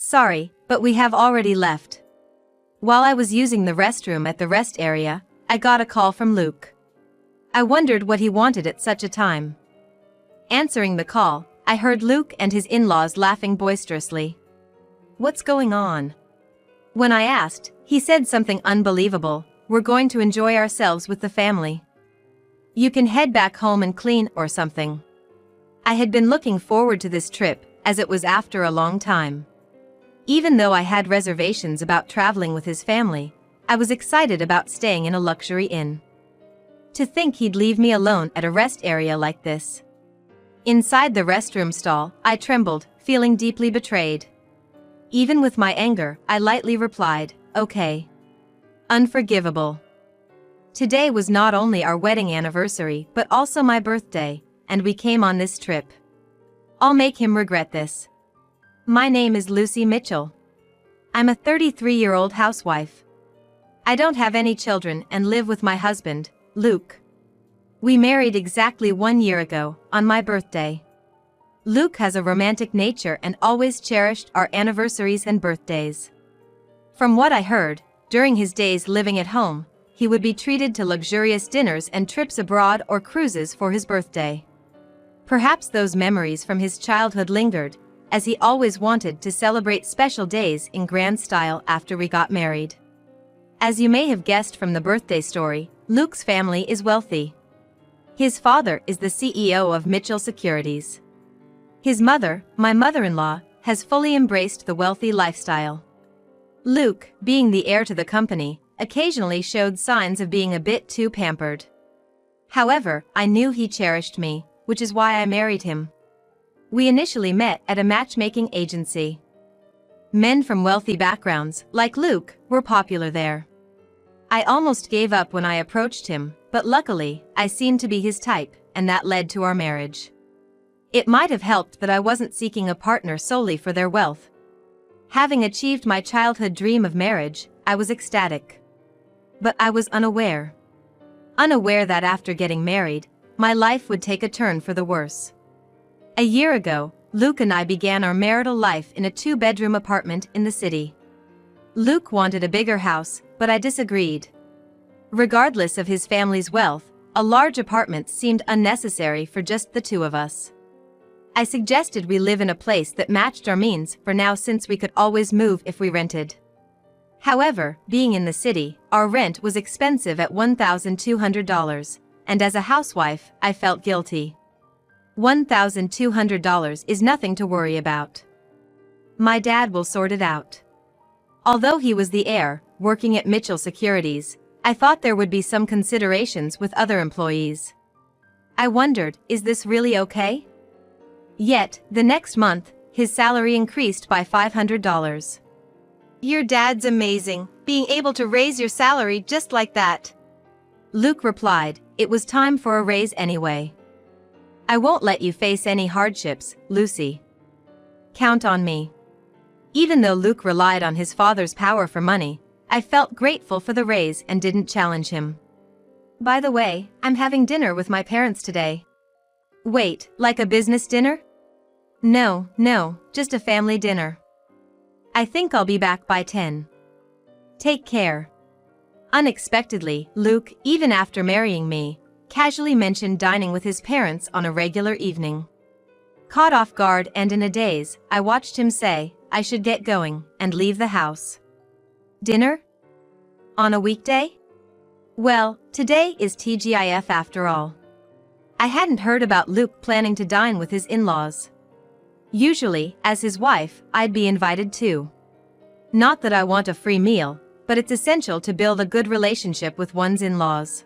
Sorry, but we have already left. While I was using the restroom at the rest area, I got a call from Luke. I wondered what he wanted at such a time. Answering the call, I heard Luke and his in-laws laughing boisterously. What's going on? When I asked, he said something unbelievable. We're going to enjoy ourselves with the family. You can head back home and clean or something. I had been looking forward to this trip, as it was after a long time. Even though I had reservations about traveling with his family, I was excited about staying in a luxury inn. To think he'd leave me alone at a rest area like this. Inside the restroom stall, I trembled, feeling deeply betrayed. Even with my anger, I lightly replied, "Okay." Unforgivable. Today was not only our wedding anniversary but also my birthday, and we came on this trip. I'll make him regret this. My name is Lucy Mitchell. I'm a 33-year-old housewife. I don't have any children and live with my husband, Luke. We married exactly 1 year ago, on my birthday. Luke has a romantic nature and always cherished our anniversaries and birthdays. From what I heard, during his days living at home, he would be treated to luxurious dinners and trips abroad or cruises for his birthday. Perhaps those memories from his childhood lingered, as he always wanted to celebrate special days in grand style after we got married. As you may have guessed from the birthday story, Luke's family is wealthy. His father is the CEO of Mitchell Securities. His mother, my mother-in-law, has fully embraced the wealthy lifestyle. Luke, being the heir to the company, occasionally showed signs of being a bit too pampered. However, I knew he cherished me, which is why I married him. We initially met at a matchmaking agency. Men from wealthy backgrounds, like Luke, were popular there. I almost gave up when I approached him, but luckily, I seemed to be his type, and that led to our marriage. It might have helped that I wasn't seeking a partner solely for their wealth. Having achieved my childhood dream of marriage, I was ecstatic. But I was unaware. Unaware that after getting married, my life would take a turn for the worse. A year ago, Luke and I began our marital life in a 2-bedroom apartment in the city. Luke wanted a bigger house, but I disagreed. Regardless of his family's wealth, a large apartment seemed unnecessary for just the two of us. I suggested we live in a place that matched our means for now since we could always move if we rented. However, being in the city, our rent was expensive at $1,200, and as a housewife, I felt guilty. $1,200 is nothing to worry about. My dad will sort it out. Although he was the heir, working at Mitchell Securities, I thought there would be some considerations with other employees. I wondered, is this really okay? Yet, the next month, his salary increased by $500. Your dad's amazing, being able to raise your salary just like that. Luke replied, it was time for a raise anyway. I won't let you face any hardships, Lucy. Count on me. Even though Luke relied on his father's power for money, I felt grateful for the raise and didn't challenge him. By the way, I'm having dinner with my parents today. Wait, like a business dinner? No, just a family dinner. I think I'll be back by 10. Take care. Unexpectedly, Luke, even after marrying me, casually mentioned dining with his parents on a regular evening. Caught off guard and in a daze, I watched him say, I should get going, and leave the house. Dinner? On a weekday? Well, today is TGIF after all. I hadn't heard about Luke planning to dine with his in-laws. Usually, as his wife, I'd be invited too. Not that I want a free meal, but it's essential to build a good relationship with one's in-laws.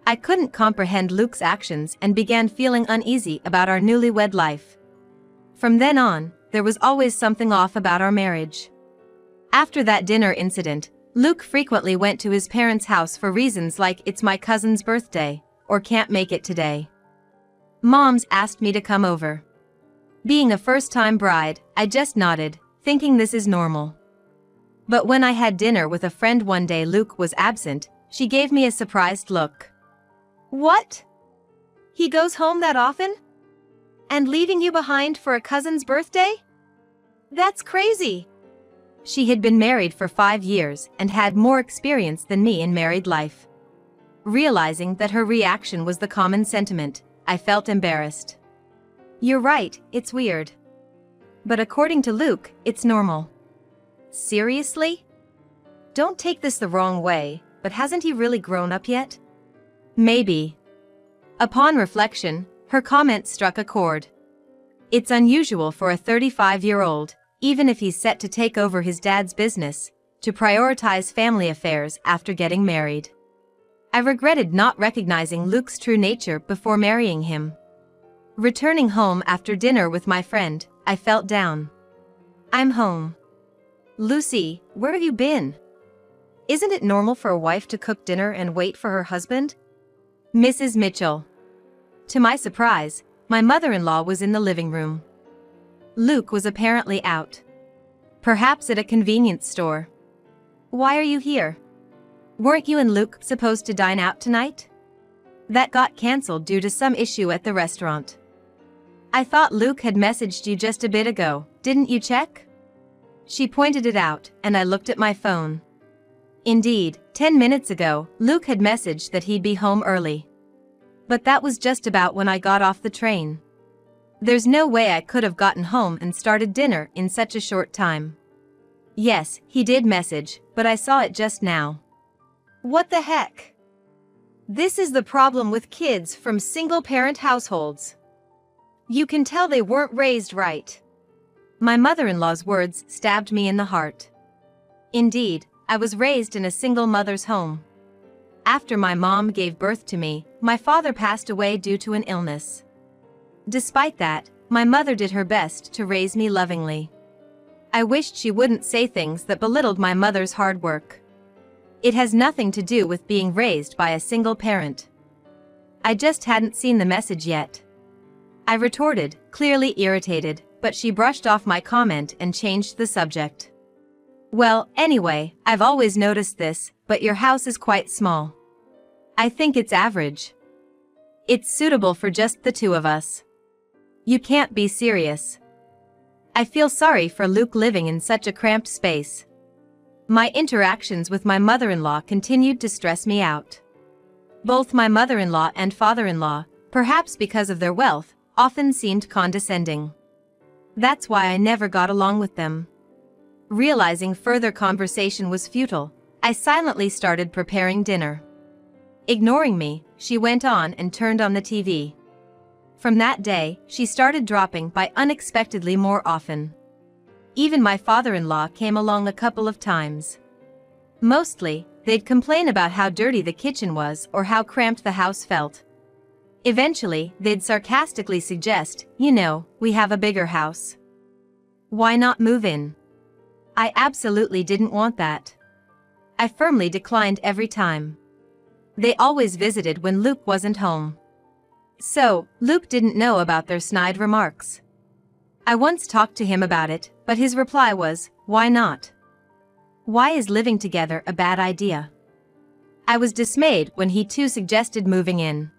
I couldn't comprehend Luke's actions and began feeling uneasy about our newlywed life. From then on, there was always something off about our marriage. After that dinner incident, Luke frequently went to his parents' house for reasons like it's my cousin's birthday, or can't make it today. Mom's asked me to come over. Being a first-time bride, I just nodded, thinking this is normal. But when I had dinner with a friend one day Luke was absent, she gave me a surprised look. What? He goes home that often? And leaving you behind for a cousin's birthday? That's crazy. She had been married for 5 years and had more experience than me in married life. Realizing that her reaction was the common sentiment, I felt embarrassed. You're right, it's weird. But according to Luke, it's normal. Seriously? Don't take this the wrong way, but hasn't he really grown up yet? Maybe. Upon reflection, her comment struck a chord. It's unusual for a 35-year-old, even if he's set to take over his dad's business, to prioritize family affairs after getting married. I regretted not recognizing Luke's true nature before marrying him. Returning home after dinner with my friend, I felt down. I'm home. Lucy, where have you been? Isn't it normal for a wife to cook dinner and wait for her husband? Mrs. Mitchell. To my surprise, my mother-in-law was in the living room. Luke was apparently out. Perhaps at a convenience store. Why are you here? Weren't you and Luke supposed to dine out tonight? That got cancelled due to some issue at the restaurant. I thought Luke had messaged you just a bit ago, didn't you check? She pointed it out, and I looked at my phone. Indeed, 10 minutes ago, Luke had messaged that he'd be home early. But that was just about when I got off the train. There's no way I could have gotten home and started dinner in such a short time. Yes, he did message, but I saw it just now. What the heck? This is the problem with kids from single-parent households. You can tell they weren't raised right. My mother-in-law's words stabbed me in the heart. Indeed, I was raised in a single mother's home. After my mom gave birth to me, my father passed away due to an illness. Despite that, my mother did her best to raise me lovingly. I wished she wouldn't say things that belittled my mother's hard work. It has nothing to do with being raised by a single parent. I just hadn't seen the message yet. I retorted, clearly irritated, but she brushed off my comment and changed the subject. Well, anyway, I've always noticed this, but your house is quite small. I think it's average. It's suitable for just the two of us. You can't be serious. I feel sorry for Luke living in such a cramped space. My interactions with my mother-in-law continued to stress me out. Both my mother-in-law and father-in-law, perhaps because of their wealth, often seemed condescending. That's why I never got along with them. Realizing further conversation was futile, I silently started preparing dinner. Ignoring me, she went on and turned on the TV. From that day, she started dropping by unexpectedly more often. Even my father-in-law came along a couple of times. Mostly, they'd complain about how dirty the kitchen was or how cramped the house felt. Eventually, they'd sarcastically suggest, we have a bigger house. Why not move in? I absolutely didn't want that. I firmly declined every time. They always visited when Luke wasn't home. So, Luke didn't know about their snide remarks. I once talked to him about it, but his reply was, why not? Why is living together a bad idea? I was dismayed when he too suggested moving in.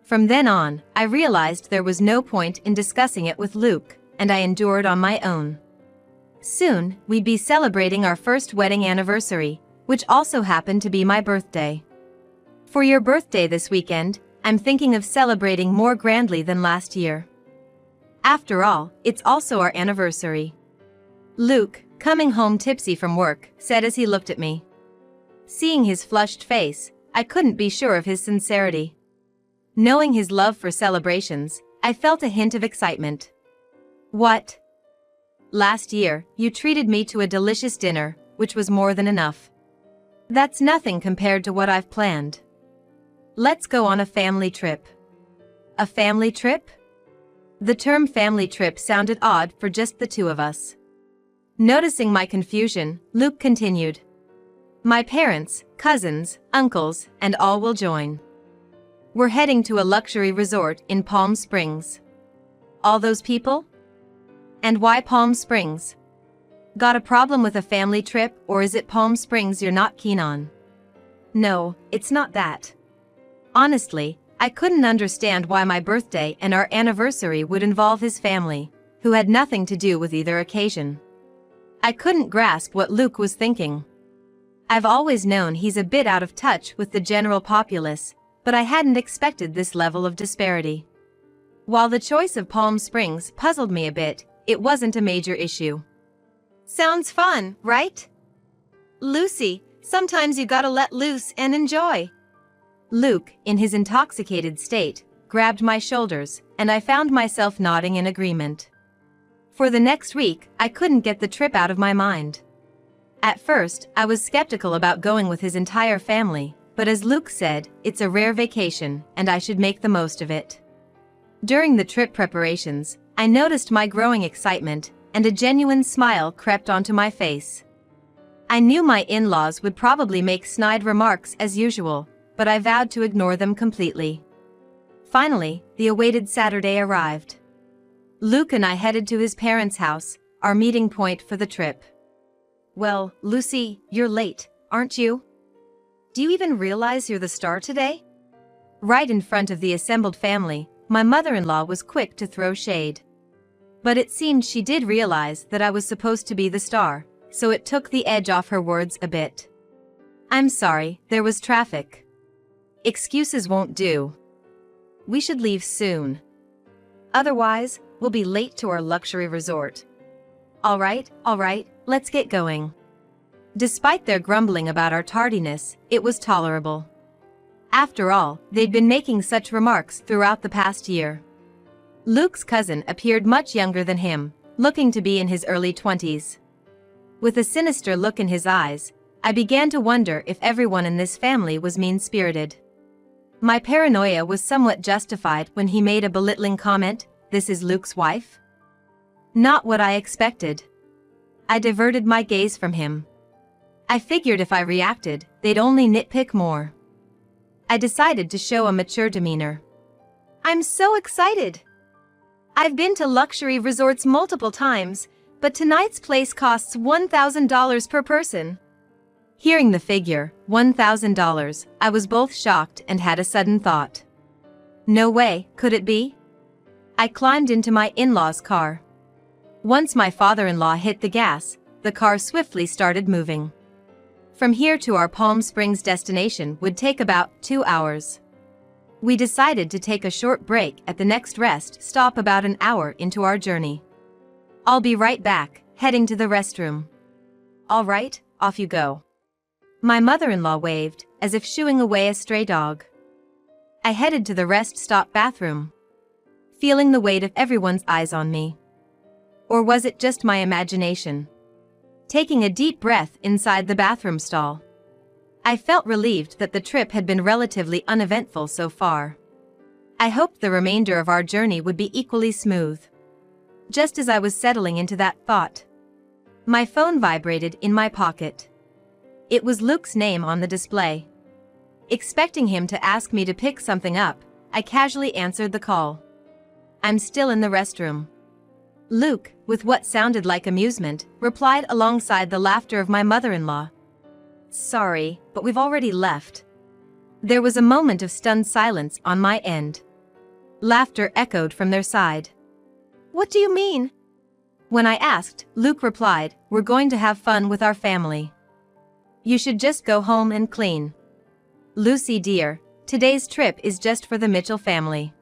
From then on, I realized there was no point in discussing it with Luke, and I endured on my own. Soon, we'd be celebrating our first wedding anniversary, which also happened to be my birthday. For your birthday this weekend, I'm thinking of celebrating more grandly than last year. After all, it's also our anniversary. Luke, coming home tipsy from work, said as he looked at me. Seeing his flushed face, I couldn't be sure of his sincerity. Knowing his love for celebrations, I felt a hint of excitement. What? Last year, you treated me to a delicious dinner, which was more than enough. That's nothing compared to what I've planned. Let's go on a family trip. A family trip? The term family trip sounded odd for just the two of us. Noticing my confusion, Luke continued. My parents, cousins, uncles, and all will join. We're heading to a luxury resort in Palm Springs. All those people? And why Palm Springs? Got a problem with a family trip, or is it Palm Springs you're not keen on? No, it's not that. Honestly, I couldn't understand why my birthday and our anniversary would involve his family, who had nothing to do with either occasion. I couldn't grasp what Luke was thinking. I've always known he's a bit out of touch with the general populace, but I hadn't expected this level of disparity. While the choice of Palm Springs puzzled me a bit, it wasn't a major issue. Sounds fun, right? Lucy, sometimes you gotta let loose and enjoy. Luke, in his intoxicated state, grabbed my shoulders, and I found myself nodding in agreement. For the next week, I couldn't get the trip out of my mind. At first, I was skeptical about going with his entire family, but as Luke said, it's a rare vacation, and I should make the most of it. During the trip preparations, I noticed my growing excitement, and a genuine smile crept onto my face. I knew my in-laws would probably make snide remarks as usual, but I vowed to ignore them completely. Finally, the awaited Saturday arrived. Luke and I headed to his parents' house, our meeting point for the trip. Well, Lucy, you're late, aren't you? Do you even realize you're the star today? Right in front of the assembled family, my mother-in-law was quick to throw shade. But it seemed she did realize that I was supposed to be the star, so it took the edge off her words a bit. I'm sorry, there was traffic. Excuses won't do. We should leave soon. Otherwise, we'll be late to our luxury resort. All right, let's get going. Despite their grumbling about our tardiness, it was tolerable. After all, they'd been making such remarks throughout the past year. Luke's cousin appeared much younger than him, looking to be in his early 20s. With a sinister look in his eyes, I began to wonder if everyone in this family was mean-spirited. My paranoia was somewhat justified when he made a belittling comment, "This is Luke's wife?" Not what I expected. I diverted my gaze from him. I figured if I reacted, they'd only nitpick more. I decided to show a mature demeanor. I'm so excited! I've been to luxury resorts multiple times, but tonight's place costs $1,000 per person. Hearing the figure, $1,000, I was both shocked and had a sudden thought. No way, could it be? I climbed into my in-laws' car. Once my father-in-law hit the gas, the car swiftly started moving. From here to our Palm Springs destination would take about 2 hours. We decided to take a short break at the next rest stop about an hour into our journey. I'll be right back, heading to the restroom. All right, off you go. My mother-in-law waved, as if shooing away a stray dog. I headed to the rest stop bathroom, feeling the weight of everyone's eyes on me. Or was it just my imagination? Taking a deep breath inside the bathroom stall, I felt relieved that the trip had been relatively uneventful so far. I hoped the remainder of our journey would be equally smooth. Just as I was settling into that thought, my phone vibrated in my pocket. It was Luke's name on the display. Expecting him to ask me to pick something up, I casually answered the call. I'm still in the restroom. Luke, with what sounded like amusement, replied alongside the laughter of my mother-in-law. Sorry, but we've already left. There was a moment of stunned silence on my end. Laughter echoed from their side. What do you mean? When I asked, Luke replied, We're going to have fun with our family. You should just go home and clean. Lucy dear, today's trip is just for the Mitchell family.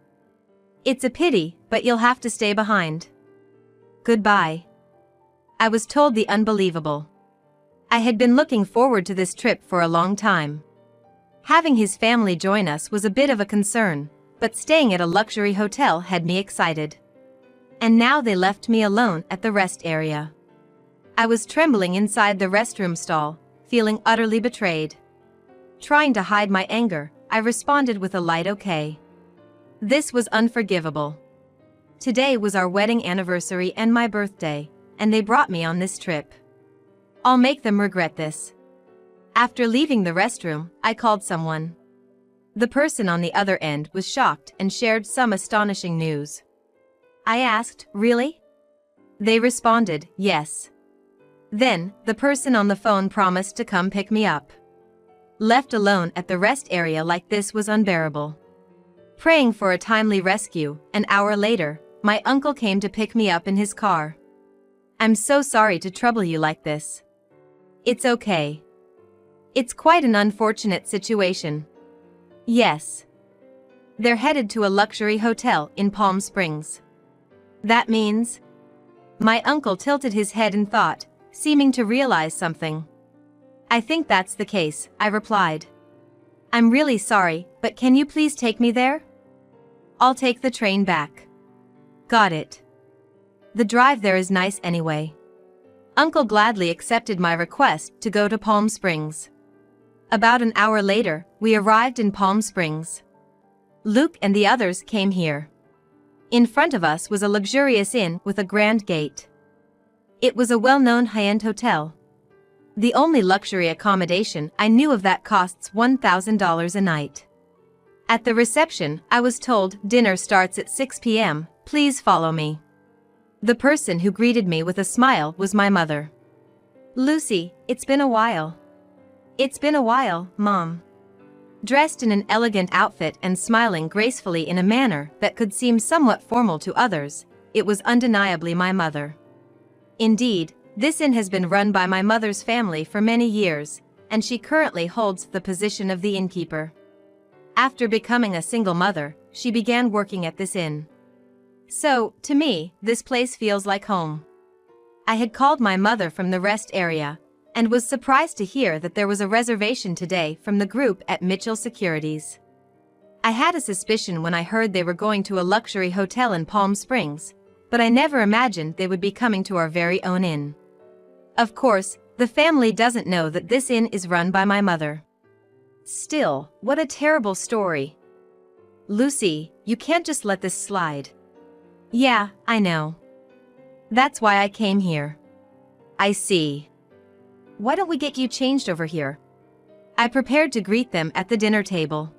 It's a pity, but you'll have to stay behind. Goodbye. I was told the unbelievable. I had been looking forward to this trip for a long time. Having his family join us was a bit of a concern, but staying at a luxury hotel had me excited. And now they left me alone at the rest area. I was trembling inside the restroom stall, feeling utterly betrayed. Trying to hide my anger, I responded with a light okay. This was unforgivable. Today was our wedding anniversary and my birthday, and they brought me on this trip. I'll make them regret this. After leaving the restroom, I called someone. The person on the other end was shocked and shared some astonishing news. I asked, really? They responded, yes. Then, the person on the phone promised to come pick me up. Left alone at the rest area like this was unbearable. Praying for a timely rescue, an hour later, my uncle came to pick me up in his car. I'm so sorry to trouble you like this. It's okay. It's quite an unfortunate situation. Yes. They're headed to a luxury hotel in Palm Springs. That means? My uncle tilted his head in thought, seeming to realize something. I think that's the case, I replied. I'm really sorry, but can you please take me there? I'll take the train back. Got it. The drive there is nice anyway. Uncle gladly accepted my request to go to Palm Springs. About an hour later, we arrived in Palm Springs. Luke and the others came here. In front of us was a luxurious inn with a grand gate. It was a well-known high-end hotel. The only luxury accommodation I knew of that costs $1,000 a night. At the reception, I was told dinner starts at 6 p.m., please follow me. The person who greeted me with a smile was my mother. Lucy, it's been a while. It's been a while, Mom. Dressed in an elegant outfit and smiling gracefully in a manner that could seem somewhat formal to others, it was undeniably my mother. Indeed, this inn has been run by my mother's family for many years, and she currently holds the position of the innkeeper. After becoming a single mother, she began working at this inn. So, to me, this place feels like home. I had called my mother from the rest area, and was surprised to hear that there was a reservation today from the group at Mitchell Securities. I had a suspicion when I heard they were going to a luxury hotel in Palm Springs, but I never imagined they would be coming to our very own inn. Of course, the family doesn't know that this inn is run by my mother. Still, what a terrible story. Lucy, you can't just let this slide. Yeah, I know. That's why I came here. I see. Why don't we get you changed over here? I prepared to greet them at the dinner table.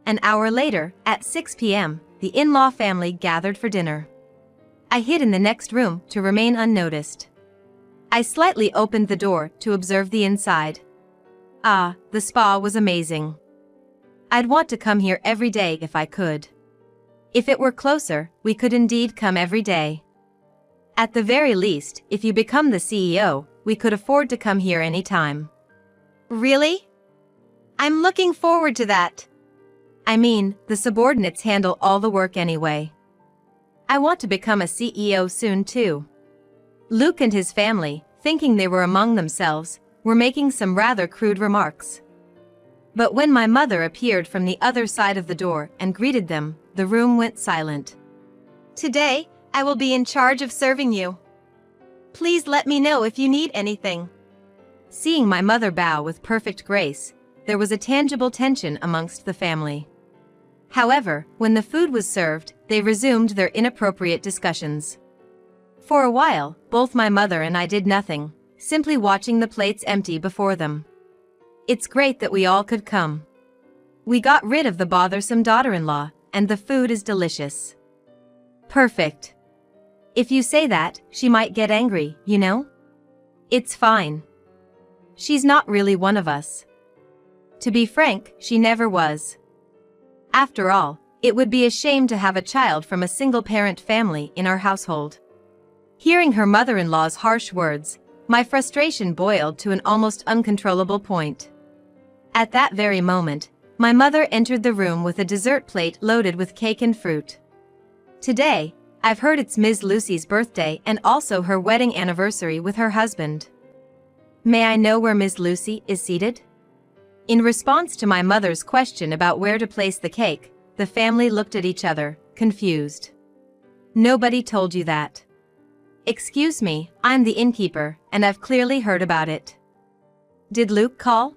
An hour later, at 6 p.m., the in-law family gathered for dinner. I hid in the next room to remain unnoticed. I slightly opened the door to observe the inside. Ah, the spa was amazing. I'd want to come here every day if I could. If it were closer, we could indeed come every day. At the very least, if you become the CEO, we could afford to come here anytime. Really? I'm looking forward to that. I mean, the subordinates handle all the work anyway. I want to become a CEO soon too. Luke and his family, thinking they were among themselves, were making some rather crude remarks. But when my mother appeared from the other side of the door and greeted them, the room went silent. Today, I will be in charge of serving you. Please let me know if you need anything. Seeing my mother bow with perfect grace, there was a tangible tension amongst the family. However, when the food was served, they resumed their inappropriate discussions. For a while, both my mother and I did nothing, simply watching the plates empty before them. It's great that we all could come. We got rid of the bothersome daughter-in-law, and the food is delicious. Perfect. If you say that, she might get angry, you know? It's fine. She's not really one of us. To be frank, she never was. After all, it would be a shame to have a child from a single-parent family in our household. Hearing her mother-in-law's harsh words, my frustration boiled to an almost uncontrollable point. At that very moment, my mother entered the room with a dessert plate loaded with cake and fruit. Today, I've heard it's Ms. Lucy's birthday and also her wedding anniversary with her husband. May I know where Ms. Lucy is seated? In response to my mother's question about where to place the cake, the family looked at each other, confused. Nobody told you that. Excuse me, I'm the innkeeper, and I've clearly heard about it. Did Luke call?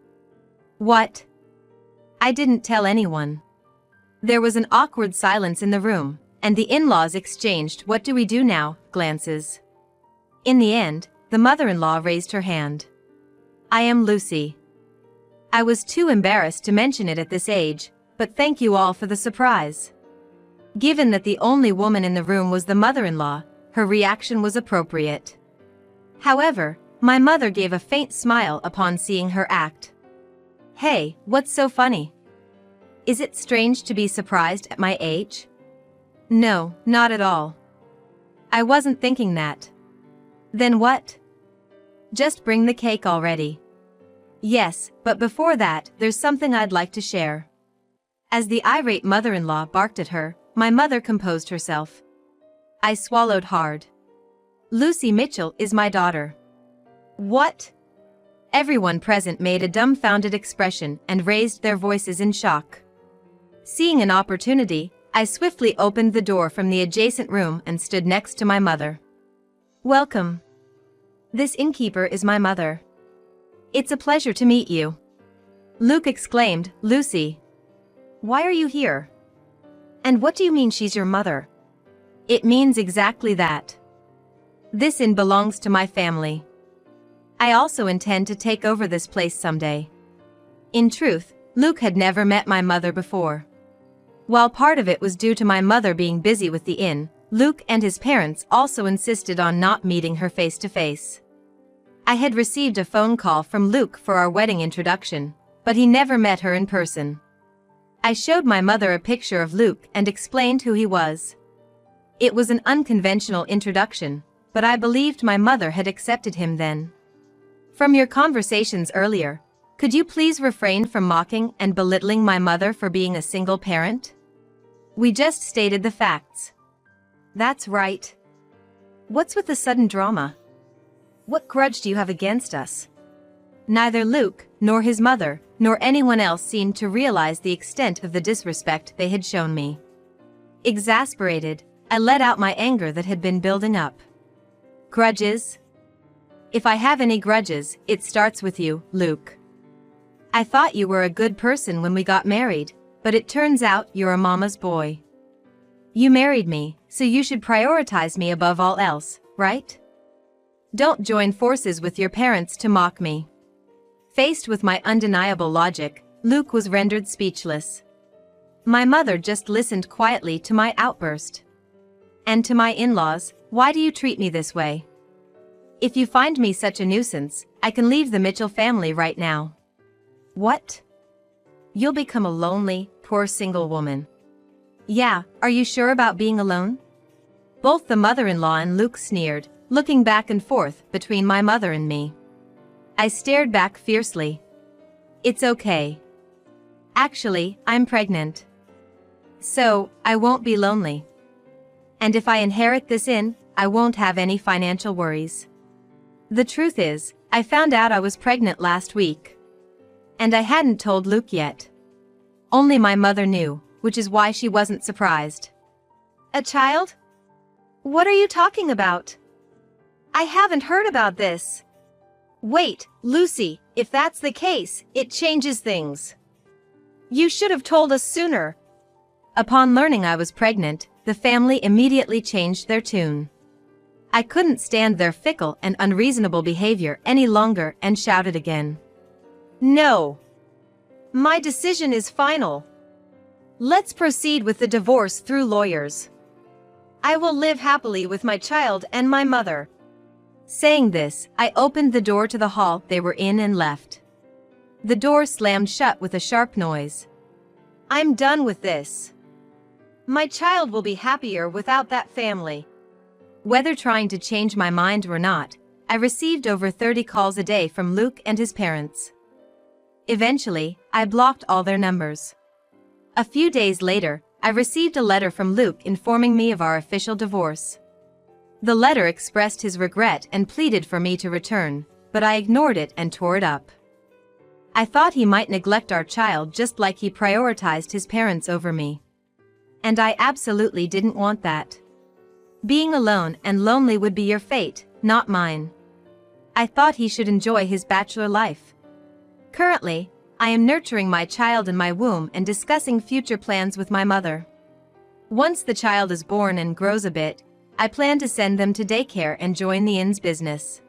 What? I didn't tell anyone. There was an awkward silence in the room, and the in-laws exchanged "what do we do now" glances. In the end, the mother-in-law raised her hand. I am Lucy. I was too embarrassed to mention it at this age, but thank you all for the surprise. Given that the only woman in the room was the mother-in-law, her reaction was appropriate. However, my mother gave a faint smile upon seeing her act. Hey, what's so funny? Is it strange to be surprised at my age? No, not at all. I wasn't thinking that. Then what? Just bring the cake already. Yes, but before that, there's something I'd like to share. As the irate mother-in-law barked at her, my mother composed herself. I swallowed hard. Lucy Mitchell is my daughter. What? Everyone present made a dumbfounded expression and raised their voices in shock. Seeing an opportunity, I swiftly opened the door from the adjacent room and stood next to my mother. Welcome. This innkeeper is my mother. It's a pleasure to meet you. Luke exclaimed. Lucy, why are you here? And what do you mean she's your mother? It means exactly that. This inn belongs to my family. I also intend to take over this place someday. In truth, Luke had never met my mother before. While part of it was due to my mother being busy with the inn, Luke and his parents also insisted on not meeting her face to face. I had received a phone call from Luke for our wedding introduction, but he never met her in person. I showed my mother a picture of Luke and explained who he was. It was an unconventional introduction, but I believed my mother had accepted him then. From your conversations earlier, could you please refrain from mocking and belittling my mother for being a single parent? We just stated the facts. That's right. What's with the sudden drama? What grudge do you have against us? Neither Luke, nor his mother, nor anyone else seemed to realize the extent of the disrespect they had shown me. Exasperated, I let out my anger that had been building up. Grudges? If I have any grudges, it starts with you, Luke. I thought you were a good person when we got married, but it turns out you're a mama's boy. You married me, so you should prioritize me above all else, right? Don't join forces with your parents to mock me. Faced with my undeniable logic, Luke was rendered speechless. My mother just listened quietly to my outburst. And to my in-laws, why do you treat me this way? If you find me such a nuisance, I can leave the Mitchell family right now. What? You'll become a lonely, poor single woman. Yeah, are you sure about being alone? Both the mother-in-law and Luke sneered, looking back and forth between my mother and me. I stared back fiercely. It's okay. Actually, I'm pregnant. So, I won't be lonely. And if I inherit this inn, I won't have any financial worries. The truth is, I found out I was pregnant last week. And I hadn't told Luke yet. Only my mother knew, which is why she wasn't surprised. A child? What are you talking about? I haven't heard about this. Wait, Lucy, if that's the case, it changes things. You should have told us sooner. Upon learning I was pregnant, the family immediately changed their tune. I couldn't stand their fickle and unreasonable behavior any longer and shouted again. No. My decision is final. Let's proceed with the divorce through lawyers. I will live happily with my child and my mother. Saying this, I opened the door to the hall they were in and left. The door slammed shut with a sharp noise. I'm done with this. My child will be happier without that family. Whether trying to change my mind or not, I received over 30 calls a day from Luke and his parents. Eventually, I blocked all their numbers. A few days later, I received a letter from Luke informing me of our official divorce. The letter expressed his regret and pleaded for me to return, but I ignored it and tore it up. I thought he might neglect our child just like he prioritized his parents over me. And I absolutely didn't want that. Being alone and lonely would be your fate, not mine. I thought he should enjoy his bachelor life. Currently, I am nurturing my child in my womb and discussing future plans with my mother. Once the child is born and grows a bit, I plan to send them to daycare and join the inn's business.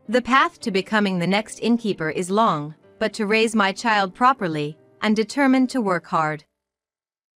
The path to becoming the next innkeeper is long, but to raise my child properly, I'm determined to work hard.